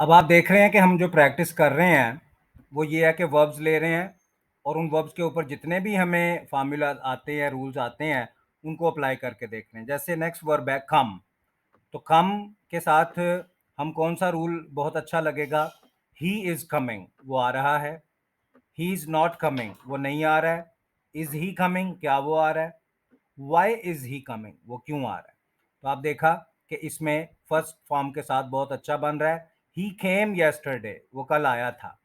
अब आप देख रहे हैं कि हम जो प्रैक्टिस कर रहे हैं, वो ये है कि वर्ब्स ले रहे हैं और उन वर्ब्स के ऊपर जितने भी हमें फ़ॉर्मूला आते हैं, रूल्स आते हैं, उनको अप्लाई करके देख रहे हैं। जैसे नेक्स्ट वर्ब है कम, तो कम के साथ हम कौन-सा रूल बहुत अच्छा लगेगा? ही इज़ कमिंग, वो आ रहा है। ही इज़ नॉट कमिंग, वो नहीं आ रहा है। इज़ ही कमिंग, क्या वो आ रहा है? व्हाई इज़ ही कमिंग, वो क्यों आ रहा है? तो आप देखा कि इसमें फर्स्ट फॉर्म के साथ बहुत अच्छा बन रहा है। ही केम यस्टरडे, वो कल आया था।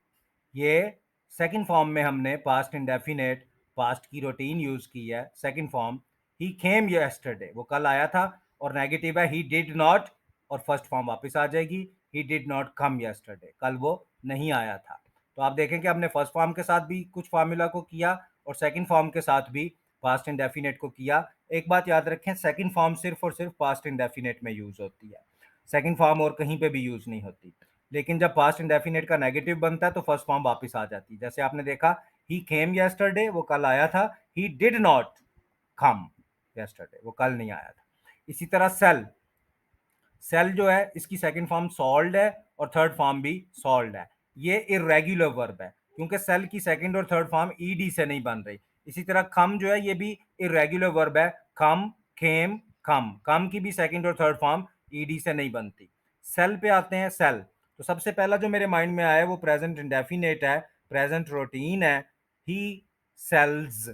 ये सेकंड फॉर्म में हमने पास्ट इंडेफिनिट, पास्ट की रूटीन यूज़ की है। सेकंड फॉर्म, ही केम यस्टरडे, वो कल आया था। और नेगेटिव है ही डिड नॉट, और फर्स्ट फॉर्म वापस आ जाएगी, he did not come yesterday, कल वो नहीं आया था। तो आप देखें कि हमने फर्स्ट फॉर्म के साथ भी कुछ फार्मूला को किया और सेकंड फॉर्म के साथ भी पास्ट इंडेफिनिट को किया। एक बात याद रखें, सेकंड फॉर्म सिर्फ और सिर्फ पास्ट इंडेफिनिट में यूज़ होती है। सेकंड फॉर्म और कहीं पे भी यूज़ नहीं होती। लेकिन जब पास्ट इंडेफिनिट का नेगेटिव बनता है तो फर्स्ट फॉर्म वापस आ जाती है। जैसे आपने देखा, ही केम यस्टरडे, वो कल आया था। He did not come yesterday, वो कल नहीं आया था। इसी तरह सेल, सेल जो है इसकी सेकंड फॉर्म सॉल्ड है और थर्ड फॉर्म भी सॉल्ड है। ये इरेगुलर वर्ब है क्योंकि सेल की सेकंड और थर्ड फॉर्म ईडी से नहीं बन रही। इसी तरह कम जो है ये भी इरेगुलर वर्ब है। कम, केम, कम, कम की भी सेकंड और थर्ड फॉर्म ईडी से नहीं बनती। सेल पे आते हैं, सेल। तो सबसे पहला जो मेरे माइंड में आया वो प्रेजेंट इंडेफिनेट है, प्रेजेंट रूटीन है। ही सेल्स,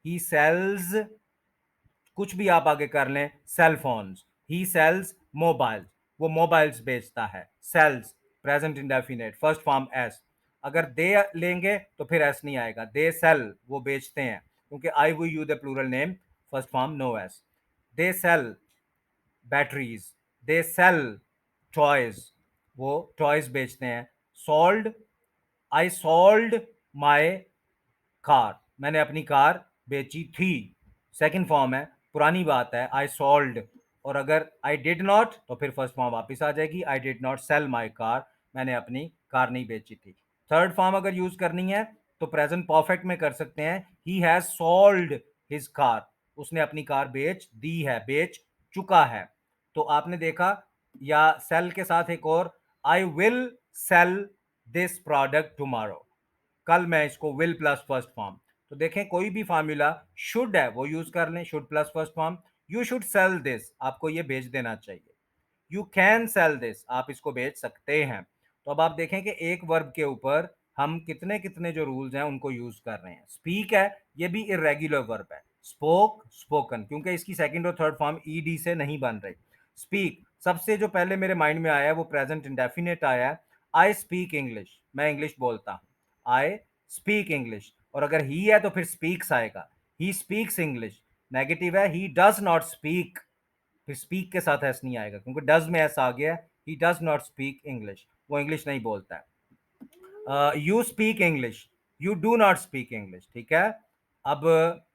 ही सेल्स, कुछ भी आप आगे कर लें, sell phones. He sells mobiles, वो मोबाइल्स बेचता है। Sells, present indefinite, first form S. अगर दे लेंगे तो फिर एस नहीं आएगा। दे सेल, वो बेचते हैं, क्योंकि I we you the plural name, first form no S. They sell batteries, they sell toys, वो टॉयज बेचते हैं। Sold, I sold my car, मैंने अपनी कार बेची थी। सेकंड फॉर्म है, पुरानी बात है, आई सोल्ड। और अगर आई डिड नॉट तो फिर फर्स्ट फॉर्म वापस आ जाएगी, I did not sell my car, मैंने अपनी कार नहीं बेची थी। थर्ड फॉर्म अगर यूज करनी है तो प्रेजेंट परफेक्ट में कर सकते हैं, he has sold his car, उसने अपनी कार बेच दी है, बेच चुका है। तो आपने देखा, या सेल के साथ एक और, I will sell this product tomorrow, कल मैं इसको विल प्लस फर्स्ट फॉर्म। तो देखें, कोई भी फार्मूला शुड है वो यूज कर लें, should plus first form. You should sell this, आपको ये बेच देना चाहिए। यू कैन सेल दिस, आप इसको बेच सकते हैं। तो अब आप देखें कि एक वर्ब के ऊपर हम कितने कितने जो रूल्स हैं उनको यूज कर रहे हैं। स्पीक है, ये भी इरेगुलर वर्ब है। स्पोक, स्पोकन, क्योंकि इसकी सेकंड और थर्ड फॉर्म ईडी से नहीं बन रही। स्पीक, सबसे जो पहले मेरे माइंड में आया है वो प्रेजेंट इंडेफिनिट आया है। आई स्पीक इंग्लिश, मैं इंग्लिश बोलता हूँ। आई स्पीक इंग्लिश, और अगर ही है तो फिर स्पीक्स आएगा। He speaks English. नेगेटिव है, ही डज नॉट स्पीक, फिर स्पीक के साथ एस नहीं आएगा क्योंकि डज में एस आ गया है। He does not speak English, वो इंग्लिश नहीं बोलता है। You speak English, you do not speak English, ठीक है। अब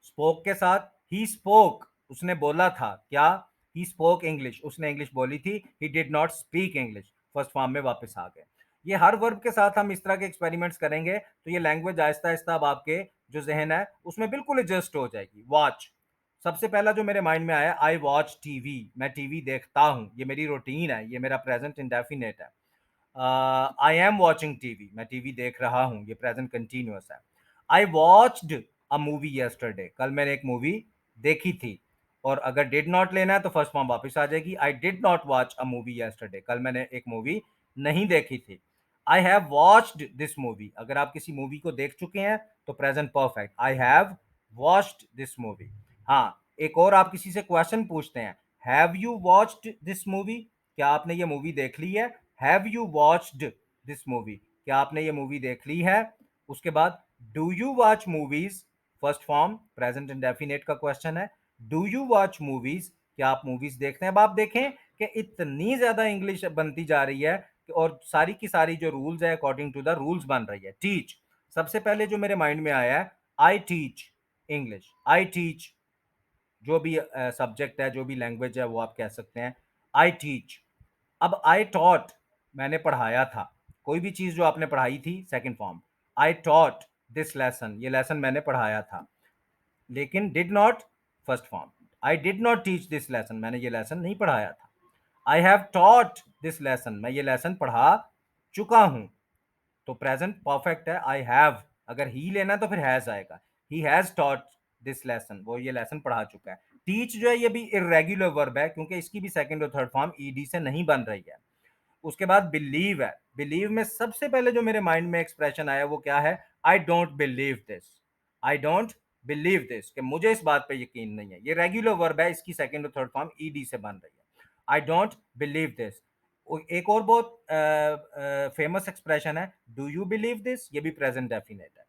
स्पोक के साथ, ही स्पोक, उसने बोला था क्या, ही स्पोक इंग्लिश, उसने इंग्लिश बोली थी। He did not speak English, first form में वापस आ गए। ये हर वर्ब के साथ हम इस तरह के एक्सपेरिमेंट्स करेंगे तो ये लैंग्वेज आहिस्ता आहिस्ता अब आपके जो जहन है उसमें बिल्कुल एडजस्ट हो जाएगी। वॉच, सबसे पहला जो मेरे माइंड में आया, आई वॉच टीवी, मैं टीवी देखता हूँ, ये मेरी रूटीन है, ये मेरा प्रेजेंट इंडेफिनेट है। आई एम वॉचिंग टीवी, मैं टीवी देख रहा हूँ, ये प्रेजेंट कंटिन्यूअस है। I watched a movie yesterday, कल मैंने एक मूवी देखी थी। और अगर डिड नॉट लेना है तो फर्स्ट फॉर्म वापस आ जाएगी, I did not watch a movie yesterday, कल मैंने एक मूवी नहीं देखी थी। I have watched this movie, अगर आप किसी मूवी को देख चुके हैं तो present perfect, I have watched this movie. हाँ, एक और, आप किसी से क्वेश्चन पूछते हैं, have you watched this movie, क्या आपने ये मूवी देख ली है। Have you watched this movie, क्या आपने ये मूवी देख ली है। उसके बाद do you watch movies, first form present indefinite का क्वेश्चन है। डू यू वॉच मूवीज, क्या आप मूवीज देखते हैं। अब आप देखें कि इतनी ज्यादा इंग्लिश बनती जा रही है और सारी की सारी जो रूल्स है अकॉर्डिंग टू द रूल्स बन रही है। टीच, सबसे पहले जो मेरे माइंड में आया है, I teach English, I teach, जो भी सब्जेक्ट है, जो भी लैंग्वेज है वो आप कह सकते हैं, आई टीच। अब आई टॉट, मैंने पढ़ाया था, कोई भी चीज जो आपने पढ़ाई थी, second form. I taught this lesson, ये लेसन मैंने पढ़ाया था। लेकिन did not, first form, I did not teach this lesson, मैंने ये लेसन नहीं पढ़ाया था। I have taught this lesson, मैं ये लेसन पढ़ा चुका हूं, तो प्रेजेंट परफेक्ट है, आई हैव। अगर ही लेना तो फिर हैज आएगा, he has taught this lesson, वो ये लेसन पढ़ा चुका है। टीच जो है ये भी इरेगुलर वर्ब है, क्योंकि इसकी भी सेकंड और थर्ड फॉर्म ईडी से नहीं बन रही है। उसके बाद बिलीव है। बिलीव में सबसे पहले जो मेरे माइंड में एक्सप्रेशन आया वो क्या है, I don't believe this. I don't believe this, कि मुझे इस बात पे यकीन नहीं है। ये रेगुलर वर्ब है, इसकी सेकंड और थर्ड फॉर्म ईडी से बन रही है। I don't believe this. एक और बहुत फेमस एक्सप्रेशन है, डू यू बिलीव दिस, ये भी प्रेजेंट डेफिनेट है।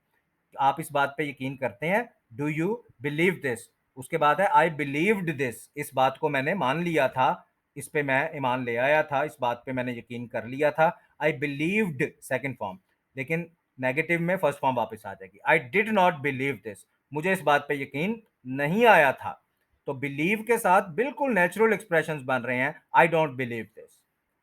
आप इस बात पे यकीन करते हैं, डू यू बिलीव दिस। उसके बाद है आई बिलीव्ड दिस, इस बात को मैंने मान लिया था, इस पे मैं ईमान ले आया था, इस बात पे मैंने यकीन कर लिया था। आई बिलीव्ड सेकंड फॉर्म, लेकिन नेगेटिव में फर्स्ट फॉर्म वापस आ जाएगी। I did not believe this, मुझे इस बात पे यकीन नहीं आया था। तो बिलीव के साथ बिल्कुल नेचुरल एक्सप्रेशंस बन रहे हैं। I don't believe this,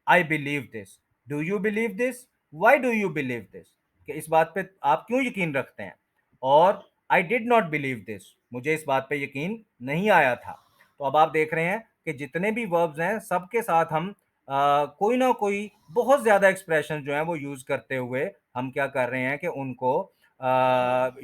I believe this, do you believe this, why do you believe this, कि इस बात पे आप क्यों यकीन रखते हैं। और I did not believe this, मुझे इस बात पे यकीन नहीं आया था। तो अब आप देख रहे हैं कि जितने भी वर्ब्स हैं सबके साथ हम कोई ना कोई बहुत ज़्यादा एक्सप्रेशन जो है वो यूज़ करते हुए हम क्या कर रहे हैं कि उनको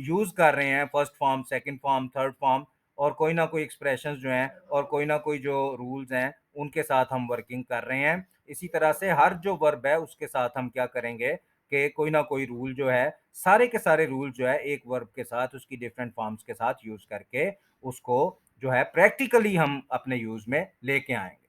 यूज़ कर रहे हैं, first form, second form, third form, और कोई ना कोई एक्सप्रेशंस जो हैं और कोई ना कोई जो रूल्स हैं उनके साथ हम वर्किंग कर रहे हैं। इसी तरह से हर जो वर्ब है उसके साथ हम क्या करेंगे कि कोई ना कोई रूल जो है, सारे के सारे रूल जो है एक वर्ब के साथ उसकी डिफरेंट फॉर्म्स के साथ यूज़ करके उसको जो है प्रैक्टिकली हम अपने यूज़ में लेके आएंगे।